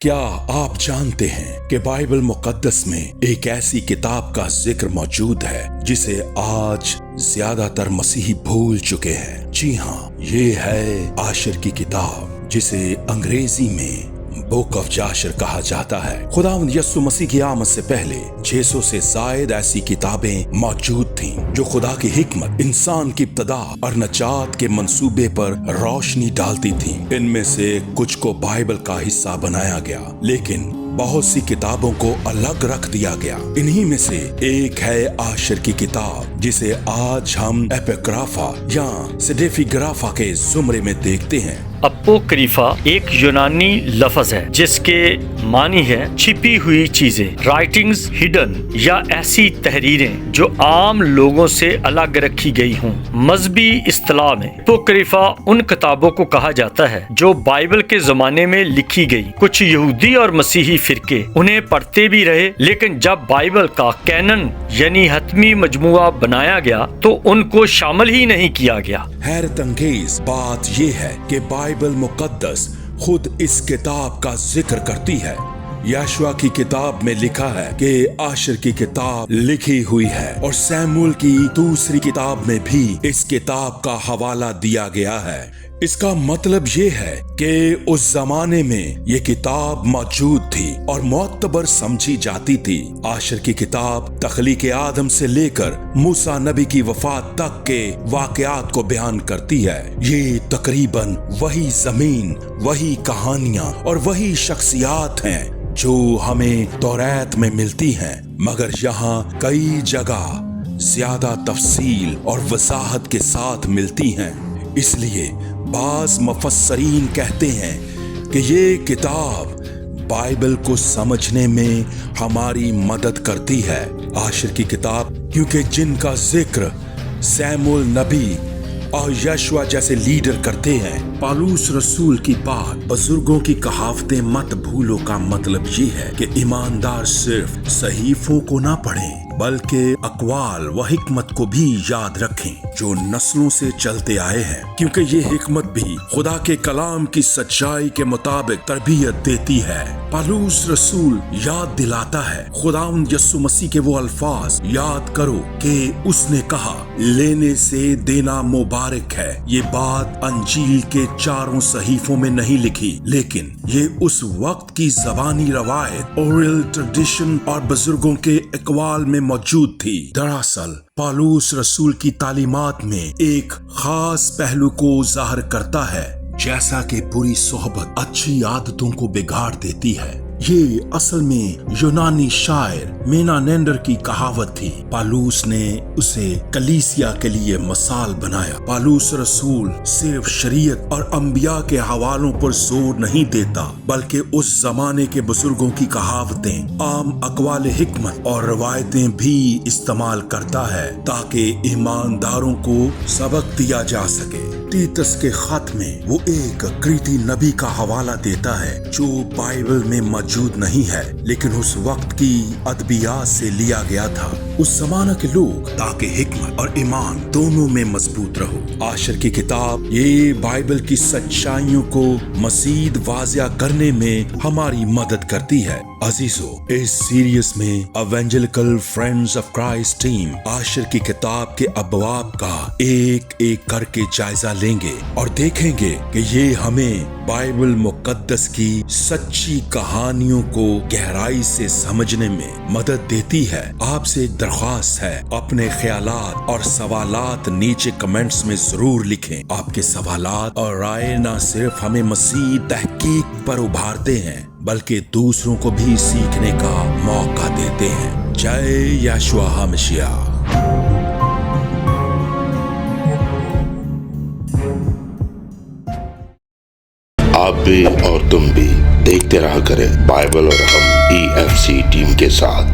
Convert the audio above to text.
کیا آپ جانتے ہیں کہ بائبل مقدس میں ایک ایسی کتاب کا ذکر موجود ہے جسے آج زیادہ تر مسیحی بھول چکے ہیں؟ جی ہاں، یہ ہے یاشر کی کتاب، جسے انگریزی میں بک آف جاشر کہا جاتا ہے۔ خداوند یسوع مسیح کی آمد سے پہلے 600 سے زائد ایسی کتابیں موجود تھیں جو خدا کی حکمت، انسان کی ابتدا اور نجات کے منصوبے پر روشنی ڈالتی تھیں۔ ان میں سے کچھ کو بائبل کا حصہ بنایا گیا، لیکن بہت سی کتابوں کو الگ رکھ دیا گیا۔ انہی میں سے ایک ہے یاشر کی کتاب، جسے آج ہم ایپیگرافا یا سیڈیفیگرافا کے زمرے میں دیکھتے ہیں۔ اپوکریفا ایک یونانی لفظ ہے جس کے معنی ہے چھپی ہوئی چیزیں، رائٹنگز ہڈن، یا ایسی تحریریں جو عام لوگوں سے الگ رکھی گئی ہوں۔ مذہبی اصطلاح میں اپوکریفا ان کتابوں کو کہا جاتا ہے جو بائبل کے زمانے میں لکھی گئی۔ کچھ یہودی اور مسیحی فرقے انہیں پڑھتے بھی رہے، لیکن جب بائبل کا کینن یعنی حتمی مجموعہ بنایا گیا تو ان کو شامل ہی نہیں کیا گیا۔ حیرت انگیز بات یہ ہے کہ بائبل مقدس خود اس کتاب کا ذکر کرتی ہے۔ یشوع کی کتاب میں لکھا ہے کہ یاشر کی کتاب لکھی ہوئی ہے، اور سموئیل کی دوسری کتاب میں بھی اس کتاب کا حوالہ دیا گیا ہے۔ اس کا مطلب یہ ہے کہ اس زمانے میں یہ کتاب موجود تھی اور معتبر سمجھی جاتی تھی۔ یاشر کی کتاب تخلیق آدم سے لے کر موسیٰ نبی کی وفات تک کے واقعات کو بیان کرتی ہے۔ یہ تقریباً وہی زمین، وہی کہانیاں اور وہی شخصیات ہیں جو ہمیں توریت میں ملتی ہیں، مگر یہاں کئی جگہ زیادہ تفصیل اور وضاحت کے ساتھ ملتی ہیں۔ اس لیے بعض مفسرین کہتے ہیں کہ یہ کتاب بائبل کو سمجھنے میں ہماری مدد کرتی ہے۔ یاشر کی کتاب کیونکہ جن کا ذکر سموئیل نبی اور یشوع جیسے لیڈر کرتے ہیں، پالوس رسول کی بات بزرگوں کی کہاوتیں مت بھولو کا مطلب یہ ہے کہ ایماندار صرف صحیفوں کو نہ پڑھیں بلکہ اقوال و حکمت کو بھی یاد رکھیں جو نسلوں سے چلتے آئے ہیں، کیونکہ یہ حکمت بھی خدا کے کلام کی سچائی کے مطابق تربیت دیتی ہے۔ پالوس رسول یاد دلاتا ہے، خداوند یسوع مسیح کے وہ الفاظ یاد کرو کہ اس نے کہا، لینے سے دینا مبارک ہے۔ یہ بات انجیل کے 4 صحیفوں میں نہیں لکھی، لیکن یہ اس وقت کی زبانی روایت، اورل ٹریڈیشن اور بزرگوں کے اقوال میں موجود تھی۔ دراصل پالوس رسول کی تعلیمات میں ایک خاص پہلو کو ظاہر کرتا ہے، جیسا کہ بری صحبت اچھی عادتوں کو بگاڑ دیتی ہے۔ یہ اصل میں یونانی شاعر مینانینڈر کی کہاوت تھی۔ پالوس نے اسے کلیسیا کے لیے مثال بنایا۔ پالوس رسول صرف شریعت اور انبیاء کے حوالوں پر زور نہیں دیتا، بلکہ اس زمانے کے بزرگوں کی کہاوتیں، عام اقوال حکمت اور روایتیں بھی استعمال کرتا ہے تاکہ ایمانداروں کو سبق دیا جا سکے۔ تیتس کے خط میں وہ ایک کرتی نبی کا حوالہ دیتا ہے جو بائبل میں موجود نہیں ہے، لیکن اس وقت کی ادبیات سے لیا گیا تھا۔ اس زمانہ کے لوگ تاکہ حکمت اور ایمان دونوں میں مضبوط رہو۔ یاشر کی کتاب یہ بائبل کی سچائیوں کو مزید واضح کرنے میں ہماری مدد کرتی ہے۔ عزیزو، اس سیریز میں ایونجلیکل فرینڈز آف کرائسٹ ٹیم یاشر کی کتاب کے ابواب کا ایک ایک کر کے جائزہ لیں گے اور دیکھیں گے کہ یہ ہمیں بائبل مقدس کی سچی کہانیوں کو گہرائی سے سمجھنے میں مدد دیتی ہے۔ آپ سے ایک درخواست ہے، اپنے خیالات اور سوالات نیچے کمنٹس میں ضرور لکھیں۔ آپ کے سوالات اور رائے نہ صرف ہمیں مزید تحقیق پر ابھارتے ہیں بلکہ دوسروں کو بھی سیکھنے کا موقع دیتے ہیں۔ جے یشوع ہمشیہ۔ آپ بھی اور تم بھی دیکھتے رہا کریں بائبل اور ہم EFC ٹیم کے ساتھ۔